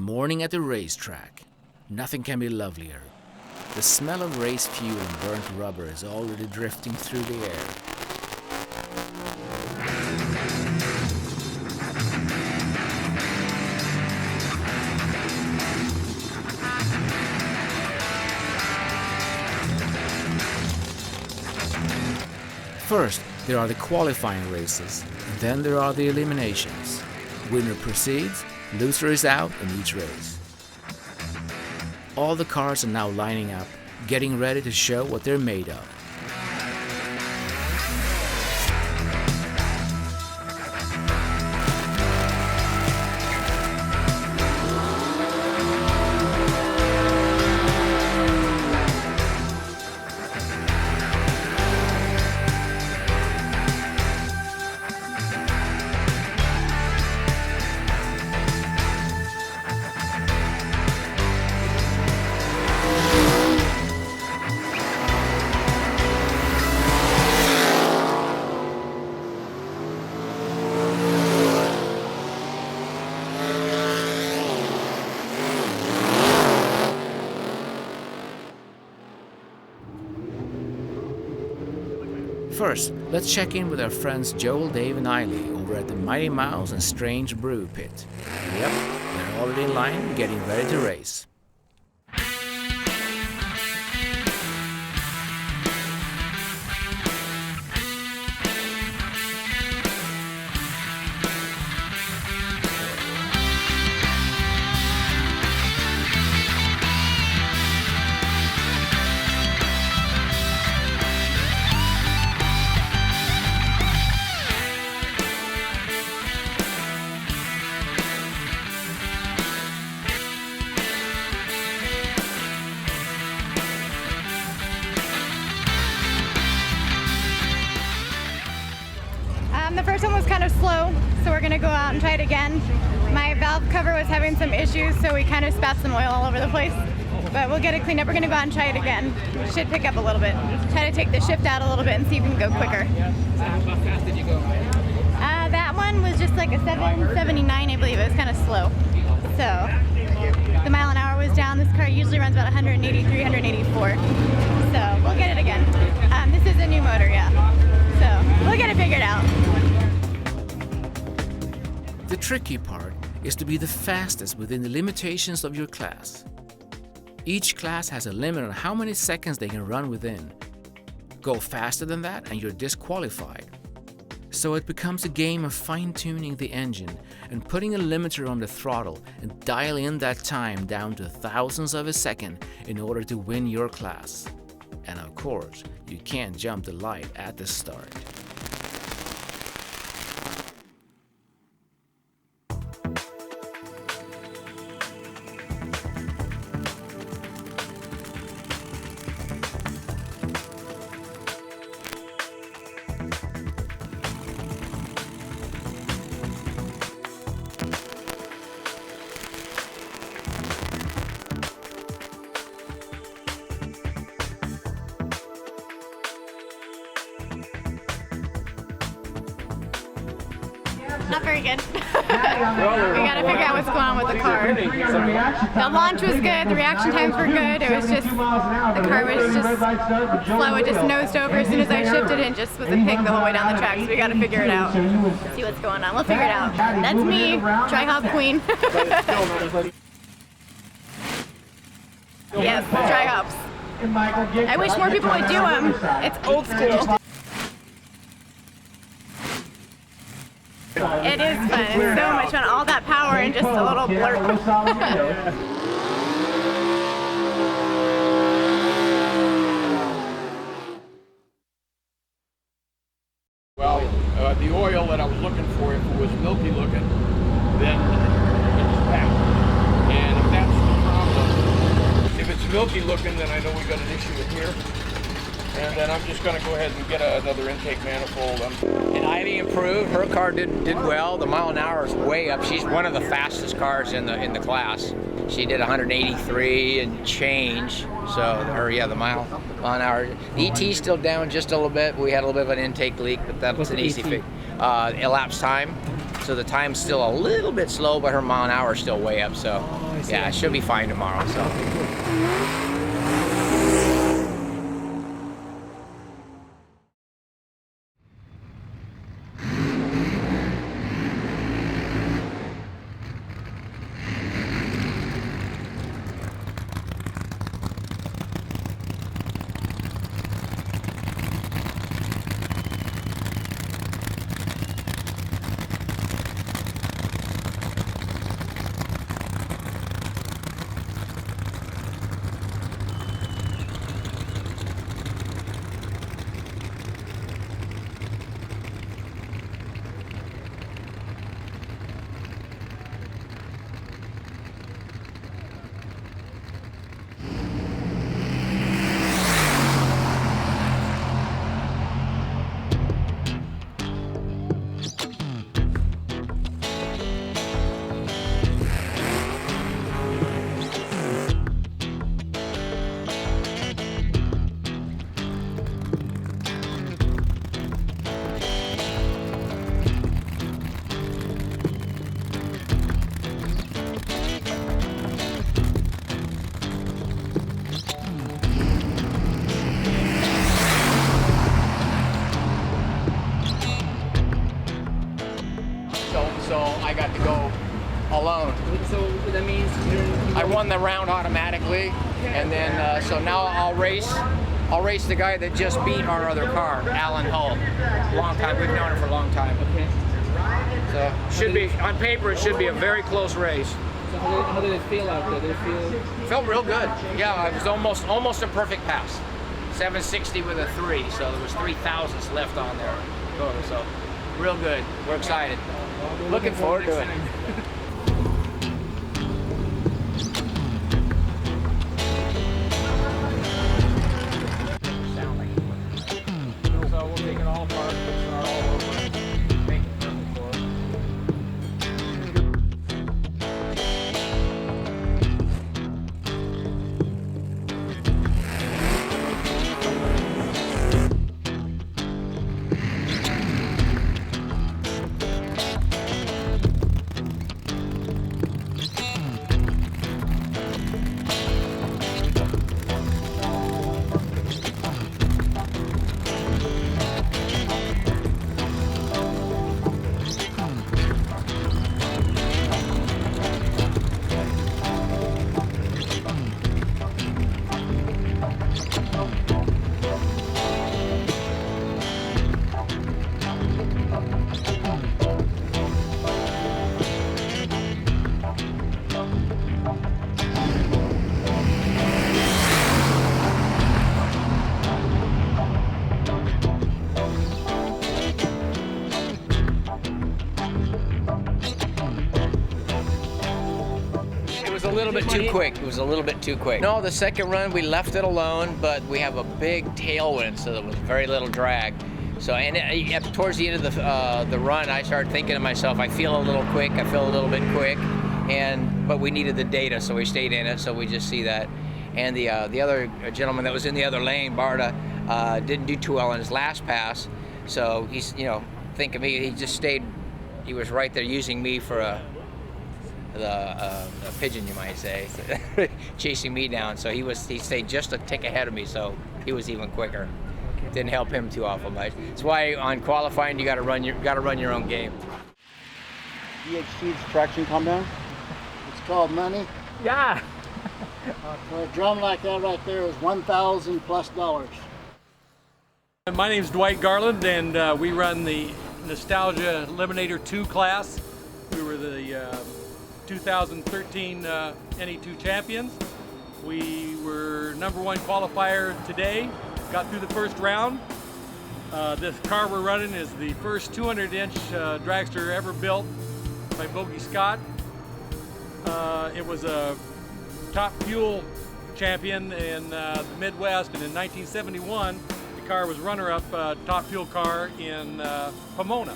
morning at the racetrack. Nothing can be lovelier. The smell of race fuel and burnt rubber is already drifting through the air. First, there are the qualifying races, and then there are the eliminations. Winner proceeds, loser is out in each race. All the cars are now lining up, getting ready to show what they're made of. First, let's check in with our friends Joel, Dave and Eiley over at the Mighty Mouse and Strange Brew Pit. Yep, they're already in line, getting ready to race. The first one was kind of slow, so we're gonna go out and try it again. My valve cover was having some issues, so we kind of spat some oil all over the place. But we'll get it cleaned up. We're gonna go out and try it again. It should pick up a little bit. Try to take the shift out a little bit and see if we can go quicker. How fast did you go? That one was just like a 779, I believe. It was kind of slow. So the mile an hour was down. This car usually runs about 183, 184. So we'll get it again. This is a new motor, yeah. So we'll get it figured out. The tricky part is to be the fastest within the limitations of your class. Each class has a limit on how many seconds they can run within. Go faster than that and you're disqualified. So it becomes a game of fine-tuning the engine and putting a limiter on the throttle and dial in that time down to thousandths of a second in order to win your class. And of course, you can't jump the light at the start. Not very good. We gotta figure out what's going on with the car. The launch was good, the reaction times were good, it was just, the car was just slow, it just nosed over as soon as I shifted and just was a pig the whole way down the track, so we gotta figure it out. See what's going on, we'll figure it out. That's me, Tri-Hop Queen. Yes, Tri-Hops. I wish more people would do them, it's old school. It is fun. It's so much fun. All that power and just a little blurb. Well, the oil that I was looking for, if it was milky looking, then it's packed. And if that's the problem, if it's milky looking, then I know we got an issue in here. And then I'm just going to go ahead and get another intake manifold. And Ivy improved. Her car did well. The mile an hour is way up. She's one of the fastest cars in the class. She did 183 and change. So the mile an hour. The ET's still down just a little bit. We had a little bit of an intake leak, but that's an easy fix. Elapsed time. So the time's still a little bit slow, but her mile an hour is still way up. So yeah, she'll be fine tomorrow. So. So I got to go alone. So that means I won the round automatically, and then so now I'll race the guy that just beat our other car, Alan Hull. Long time, we've known him for a long time. Okay. So should be on paper, it should be a very close race. So how did it feel out there? Did it feel? Felt real good. Yeah, it was almost a perfect pass. 760 with a 3, so there was 3 thousandths left on there. So real good. We're excited. Looking forward to it. So we'll take it all apart, start all over, make it perfect for us. A little bit too quick. It was a little bit too quick. No, the second run we left it alone, but we have a big tailwind, so there was very little drag. So, and towards the end of the run, I started thinking to myself, I feel a little quick. I feel a little bit quick, but we needed the data, so we stayed in it. So we just see that. And the other gentleman that was in the other lane, Barta, didn't do too well on his last pass. So he's, think of me. He just stayed. He was right there using me for a pigeon, you might say, chasing me down. So he stayed just a tick ahead of me, so he was even quicker. Okay. Didn't help him too awful much. That's why on qualifying you got to run your own game. DHT's traction come down. It's called money. Yeah. For a drum like that right there is $1,000+. My name's Dwight Garland, and we run the Nostalgia Eliminator 2 class. We were the 2013 NE2 champions. We were #1 qualifier today, got through the first round. This car we're running is the first 200-inch dragster ever built by Bogey Scott. It was a top fuel champion in the Midwest, and in 1971 the car was runner-up top fuel car in Pomona.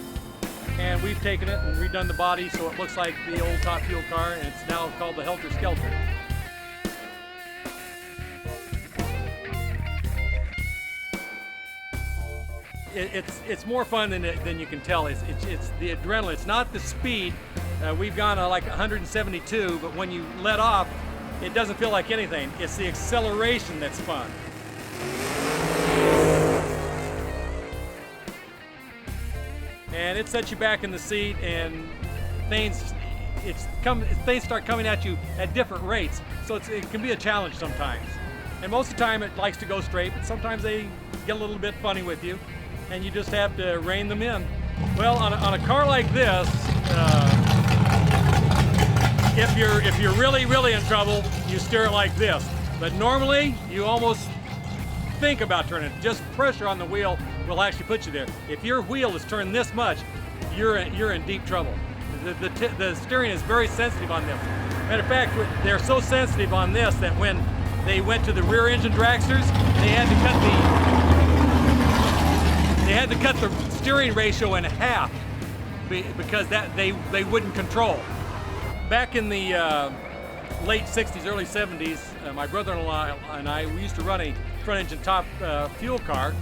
And we've taken it and redone the body so it looks like the old top fuel car, and it's now called the Helter Skelter. it's more fun than you can tell. It's the adrenaline. It's not the speed. We've gone like 172, but when you let off, it doesn't feel like anything. It's the acceleration that's fun. And it sets you back in the seat, and things start coming at you at different rates. So it can be a challenge sometimes. And most of the time it likes to go straight, but sometimes they get a little bit funny with you, and you just have to rein them in. Well, on a car like this, if you're really in trouble, you steer it like this. But normally, you almost think about turning. Just pressure on the wheel will actually put you there. If your wheel is turned this much, you're in deep trouble. The steering is very sensitive on this. Matter of fact, they're so sensitive on this that when they went to the rear engine dragsters, they had to cut the steering ratio in half because they wouldn't control. Back in the late 60s, early 70s, my brother-in-law and I, we used to run a front-engine top fuel car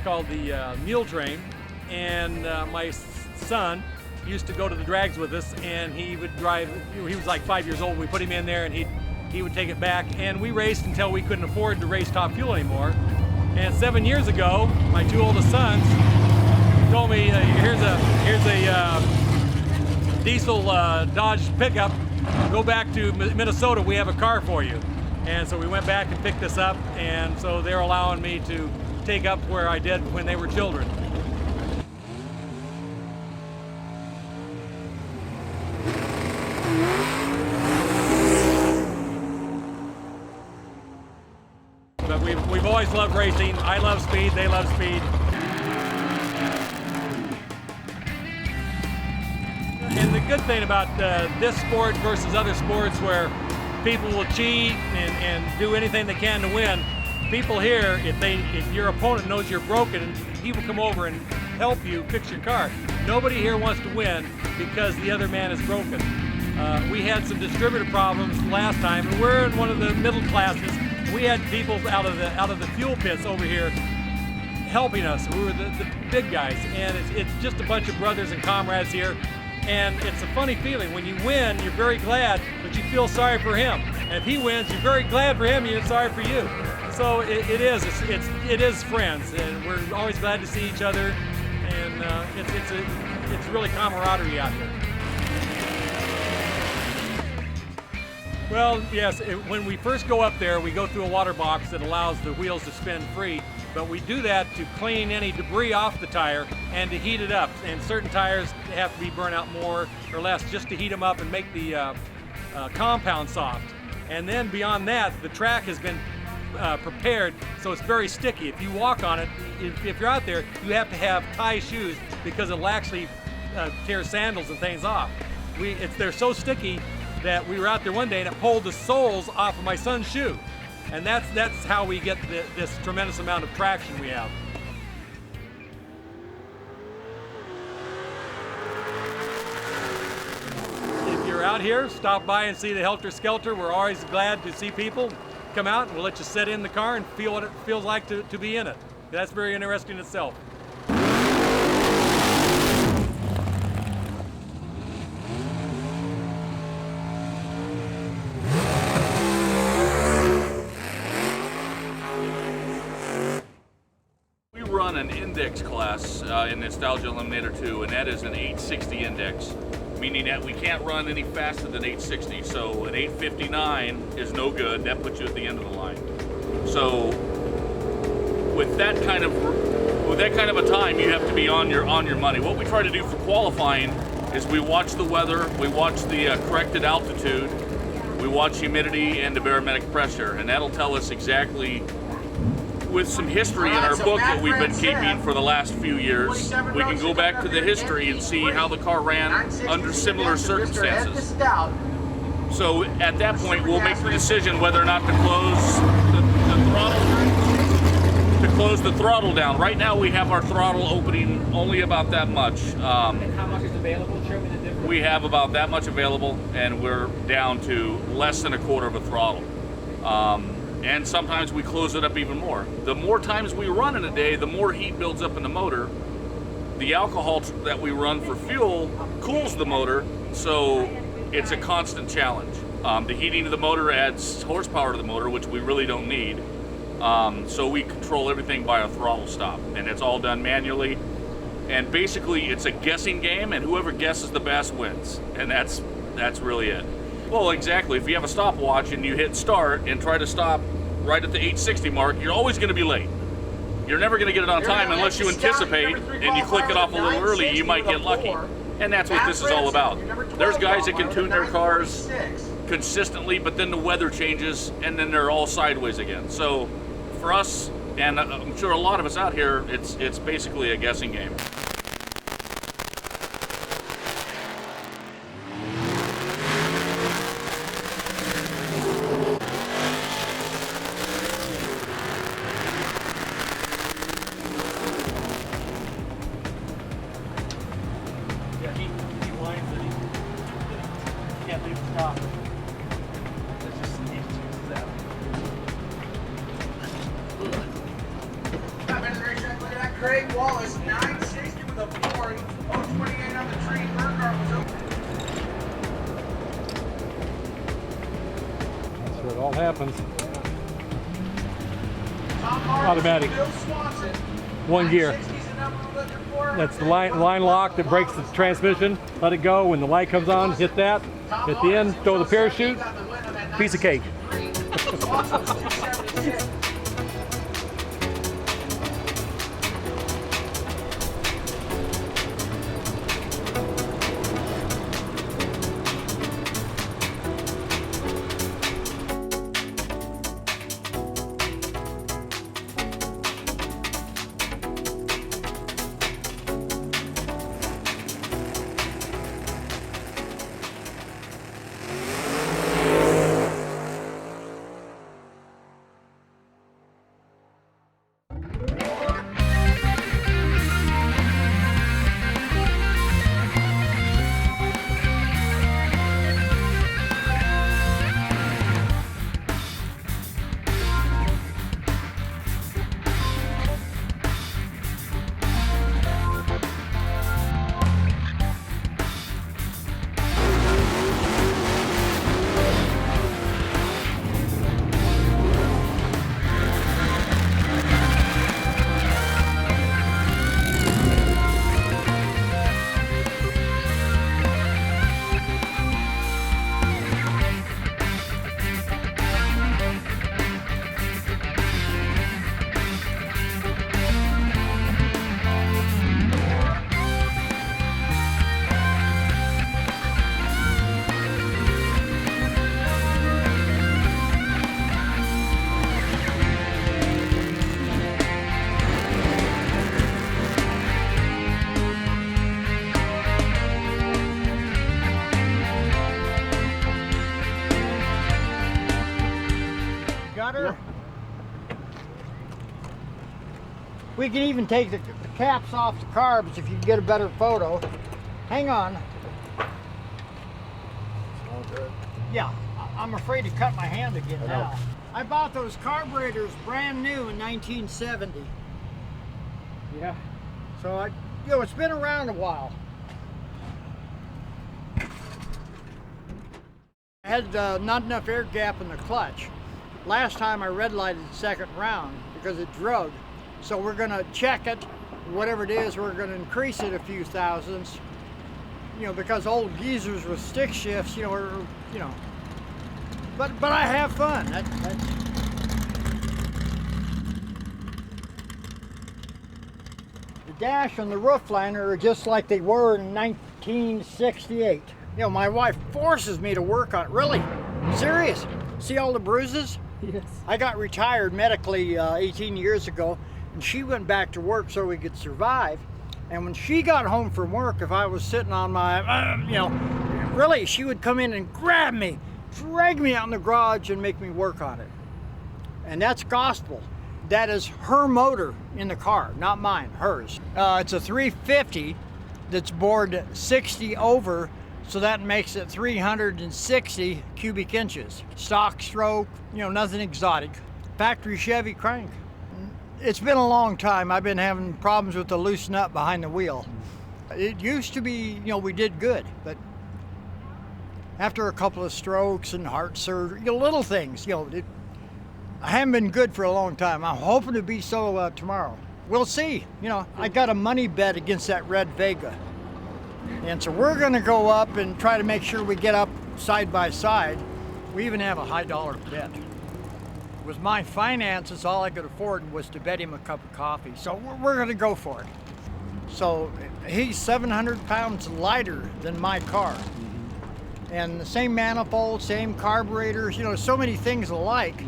called the Mule Train, and my son used to go to the drags with us, and he would drive. He was like 5 years old. We put him in there, and he would take it back, and we raced until we couldn't afford to race top fuel anymore. And 7 years ago, my two oldest sons told me, here's a diesel Dodge pickup. Go back to Minnesota. We have a car for you. And so we went back and picked this up, and so they're allowing me to take up where I did when they were children. But we've always loved racing. I love speed, they love speed. And the good thing about this sport versus other sports where people will cheat and do anything they can to win, people here, if your opponent knows you're broken, he will come over and help you fix your car. Nobody here wants to win because the other man is broken. We had some distributor problems last time, and we're in one of the middle classes. We had people out of the fuel pits over here helping us. We were the big guys, and it's just a bunch of brothers and comrades here. And it's a funny feeling. When you win, you're very glad, but you feel sorry for him. And if he wins, you're very glad for him, and you're sorry for you. So it is friends, and we're always glad to see each other. And it's really camaraderie out here. Well, yes, when we first go up there, we go through a water box that allows the wheels to spin free, but we do that to clean any debris off the tire and to heat it up. And certain tires have to be burnt out more or less just to heat them up and make the compound soft. And then beyond that, the track has been prepared, so it's very sticky. If you walk on it, if you're out there, you have to have tie shoes because it'll actually tear sandals and things off. They're so sticky that we were out there one day and it pulled the soles off of my son's shoe. And that's how we get this tremendous amount of traction we have. If you're out here, stop by and see the Helter Skelter. We're always glad to see people come out, and we'll let you sit in the car and feel what it feels like to be in it. That's very interesting itself. An index class in Nostalgia Eliminator 2, and that is an 860 index, meaning that we can't run any faster than 860. So an 859 is no good. That puts you at the end of the line. So with that kind of a time, you have to be on your money. What we try to do for qualifying is we watch the weather, we watch the corrected altitude, we watch humidity and the barometric pressure, and that'll tell us exactly. With some history in our book that we've been keeping for the last few years, we can go back to the history and see how the car ran under similar circumstances. So at that point, we'll make the decision whether or not to close the throttle down. Right now, we have our throttle opening only about that much. And how much is available? Show me the difference. We have about that much available, and we're down to less than a quarter of a throttle. and sometimes we close it up even more. The more times we run in a day, the more heat builds up in the motor. The alcohol that we run for fuel cools the motor, so it's a constant challenge. The heating of the motor adds horsepower to the motor, which we really don't need. So we control everything by a throttle stop, and it's all done manually. And basically, it's a guessing game, and whoever guesses the best wins. And that's really it. Well, exactly. If you have a stopwatch and you hit start and try to stop right at the 860 mark, you're always going to be late. You're never going to get it on time unless you anticipate and you click it off a little early. You might get lucky. And that's what this is all about. There's guys that can tune their cars consistently, but then the weather changes and then they're all sideways again. So for us, and I'm sure a lot of us out here, it's basically a guessing game. Yeah, he whines that he can't leave the stop. It's just, he chooses that. Look at that, Craig Wallace, 960 with a 4, 028 on the tree. Her car was open. That's where it all happens. Automatic. One gear. That's the line lock that breaks the transmission. Let it go. When the light comes on, hit that. At the end, throw the parachute. Piece of cake. We can even take the caps off the carbs if you can get a better photo. Hang on. Yeah, I'm afraid to cut my hand again now. I bought those carburetors brand new in 1970. Yeah. So it's been around a while. I had not enough air gap in the clutch. Last time I red lighted the second round because it drug. So we're gonna check it, whatever it is, we're gonna increase it a few thousandths. Because old geezers with stick shifts, but I have fun. The dash and the roof liner are just like they were in 1968. My wife forces me to work on it. Really, serious. See all the bruises? Yes. I got retired medically 18 years ago, and she went back to work so we could survive. And when she got home from work, if I was sitting on my, really, she would come in and grab me, drag me out in the garage and make me work on it. And that's gospel. That is her motor in the car, not mine, hers. It's a 350 that's bored 60 over, so that makes it 360 cubic inches. Stock stroke, nothing exotic. factory Chevy crank. It's been a long time. I've been having problems with the loose nut behind the wheel. It used to be, you know, we did good, but after a couple of strokes and heart surgery, you know, little things, you know, I haven't been good for a long time. I'm hoping to be so tomorrow. We'll see. You know, I got a money bet against that red Vega. And so we're gonna go up and try to make sure we get up side by side. We even have a high dollar bet. With my finances, all I could afford was to bet him a cup of coffee. So we're gonna go for it. So he's 700 pounds lighter than my car. And the same manifold, same carburetors, you know, so many things alike.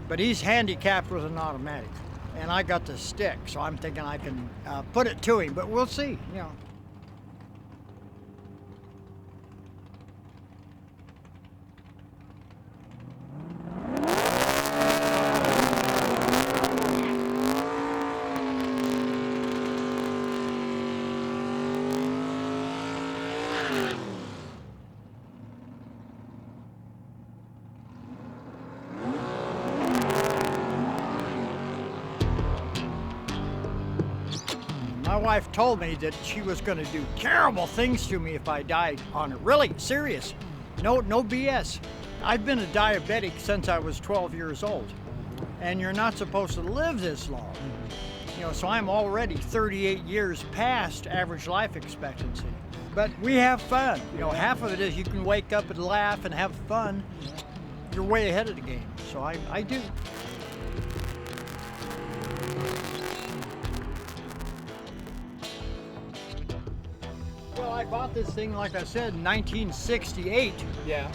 But he's handicapped with an automatic. And I got the stick, so I'm thinking I can put it to him, but we'll see, you know. My wife told me that she was going to do terrible things to me if I died on it. Really, serious. No BS. I've been a diabetic since I was 12 years old. And you're not supposed to live this long. You know, so I'm already 38 years past average life expectancy. But we have fun. You know, half of it is you can wake up and laugh and have fun. You're way ahead of the game. So I do. Well, I bought this thing, like I said, in 1968. Yeah.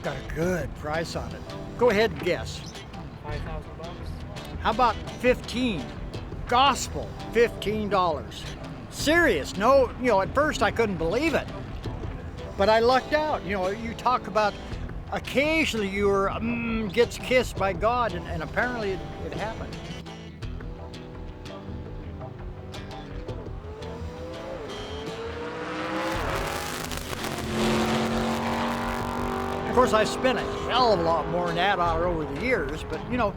Got a good price on it. Go ahead and guess. $5,000. How about 15? Gospel, $15. Serious, no, you know, at first I couldn't believe it. But I lucked out. You know, you talk about occasionally you gets kissed by God, and apparently it happened. Of course, I spent a hell of a lot more than that on it over the years, but you know,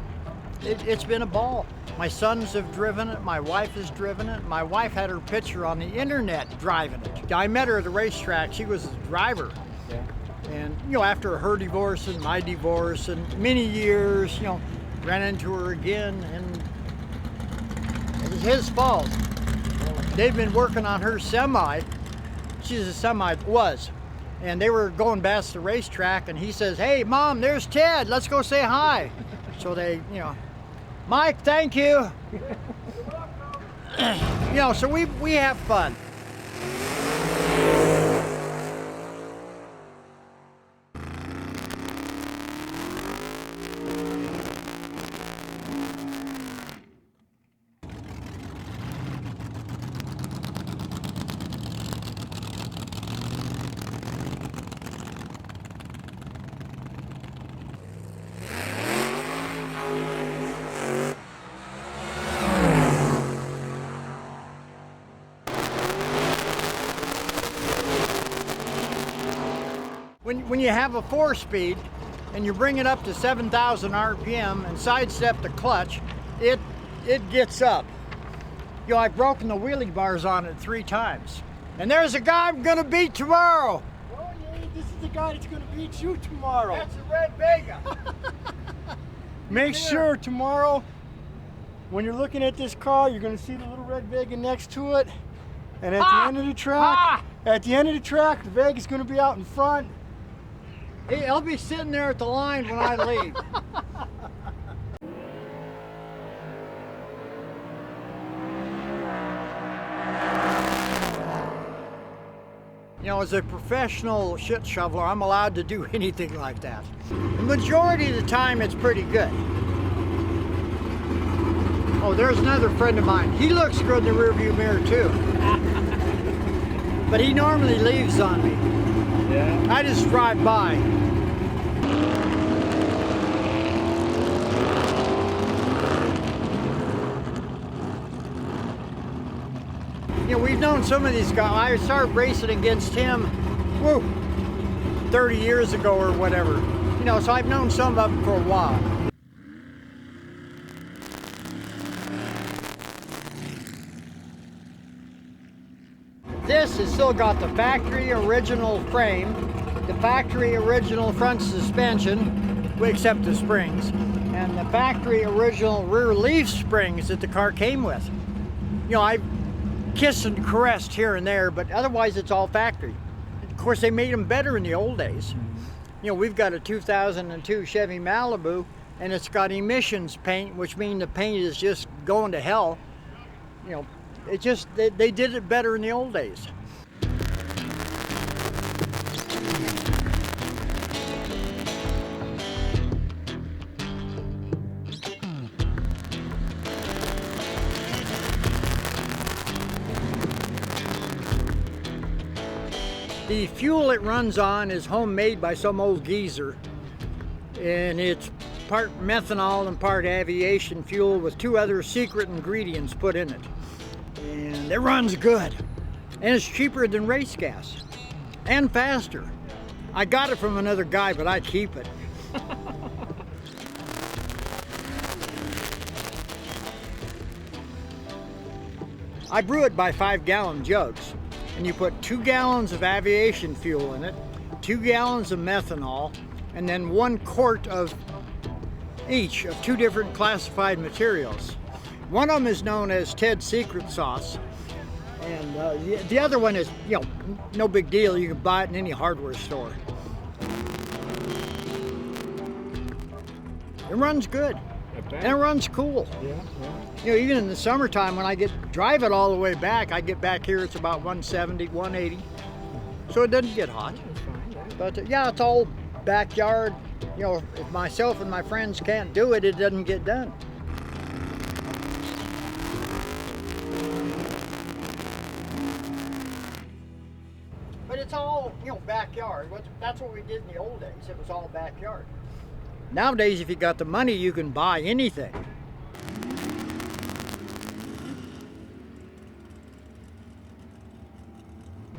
it's been a ball. My sons have driven it, my wife has driven it. My wife had her picture on the internet driving it. I met her at the racetrack, she was the driver. Yeah. And you know, after her divorce and my divorce and many years, you know, ran into her again, and it was his fault. They've been working on her semi. She's a semi, was. And they were going past the racetrack, and he says, "Hey, Mom, there's Ted. Let's go say hi." So they, you know, "Mike, thank you." You know, so we have fun. When you have a 4-speed and you bring it up to 7,000 RPM and sidestep the clutch, it gets up. You know, I've broken the wheelie bars on it 3 times. And there's a guy I'm gonna beat tomorrow. Oh yeah, this is the guy that's gonna beat you tomorrow. That's a red Vega. Make sure tomorrow, when you're looking at this car, you're gonna see the little red Vega next to it. And at the end of the track, the Vega's gonna be out in front. Hey, I'll be sitting there at the line when I leave. You know, as a professional shit shoveler, I'm allowed to do anything like that. The majority of the time, it's pretty good. Oh, there's another friend of mine. He looks good in the rearview mirror, too. But he normally leaves on me. Yeah. I just drive by. You know, we've known some of these guys. I started racing against him, 30 years ago or whatever. You know, so I've known some of them for a while. This has still got the factory original frame, the factory original front suspension, except the springs, and the factory original rear leaf springs that the car came with. You know, I kissed and caressed here and there, but otherwise it's all factory. Of course, they made them better in the old days. You know, we've got a 2002 Chevy Malibu, and it's got emissions paint, which means the paint is just going to hell. You know, it just, they did it better in the old days. The fuel it runs on is homemade by some old geezer, and it's part methanol and part aviation fuel with 2 other secret ingredients put in it. And it runs good, and it's cheaper than race gas, and faster. I got it from another guy, but I keep it. I brew it by 5-gallon jugs. And you put 2 gallons of aviation fuel in it, 2 gallons of methanol, and then 1 quart of each of 2 different classified materials. One of them is known as Ted's Secret Sauce, and the other one is, you know, no big deal. You can buy it in any hardware store. It runs good, and it runs cool. Yeah. You know, even in the summertime when I drive it all the way back, I get back here, it's about 170, 180. So it doesn't get hot. But yeah, it's all backyard. You know, if myself and my friends can't do it, it doesn't get done. But it's all, you know, backyard. That's what we did in the old days. It was all backyard. Nowadays, if you got the money, you can buy anything.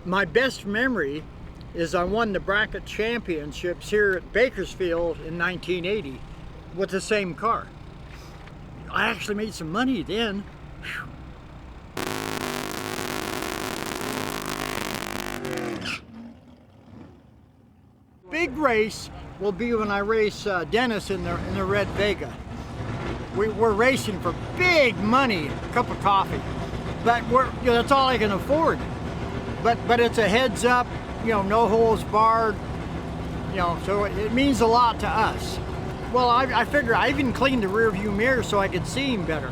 My best memory is I won the bracket championships here at Bakersfield in 1980 with the same car. I actually made some money then. Whew. Big race will be when I race Dennis in the Red Vega. We're racing for big money, a cup of coffee, but you know, that's all I can afford. But it's a heads up, you know, no holes barred, you know, so it means a lot to us. Well, I figure I even cleaned the rear view mirror so I could see him better.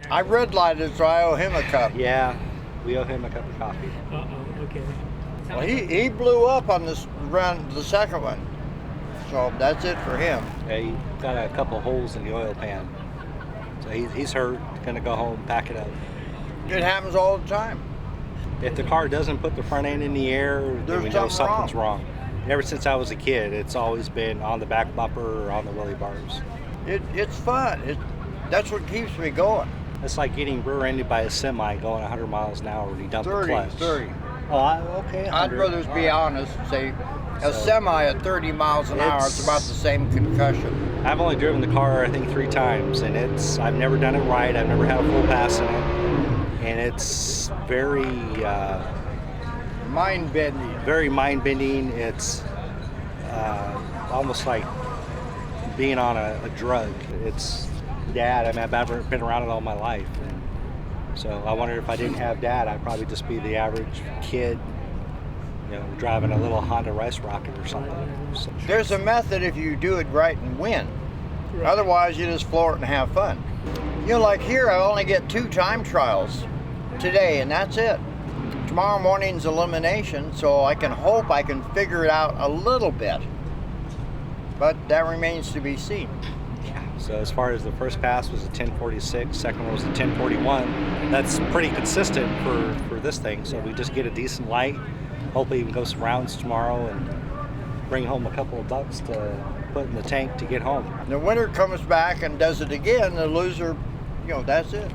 I red lighted, so I owe him a cup. Yeah, we owe him a cup of coffee. Uh-oh, okay. Well, he blew up on this run, the second one. So that's it for him. Yeah, he got a couple holes in the oil pan. So he's hurt, gonna go home, pack it up. It happens all the time. If the car doesn't put the front end in the air, then we know something's wrong. Ever since I was a kid, it's always been on the back bumper or on the wheelie bars. It's fun. That's what keeps me going. It's like getting rear-ended by a semi going 100 miles an hour when you dump the 30, clutch. 30. Oh, okay. I'd rather be honest and say a semi at 30 miles an hour, it's about the same concussion. I've only driven the car, I think, 3 times, and I've never done it right. I've never had a full pass in it, and it's very mind-bending. Very mind-bending. It's almost like being on a drug. It's Dad. I mean, I've been around it all my life. And so I wonder if I didn't have Dad, I'd probably just be the average kid, you know, driving a little Honda Rice Rocket or something. So, there's a method if you do it right and win. Right. Otherwise, you just floor it and have fun. You know, like here, I only get 2 time trials today, and that's it. Tomorrow morning's elimination, so I can hope I can figure it out a little bit. But that remains to be seen. So as far as the first pass was a 10:46, second one was a 10:41. That's pretty consistent for this thing. So we just get a decent light. Hopefully we can go some rounds tomorrow and bring home a couple of bucks to put in the tank to get home. The winner comes back and does it again, the loser, that's it.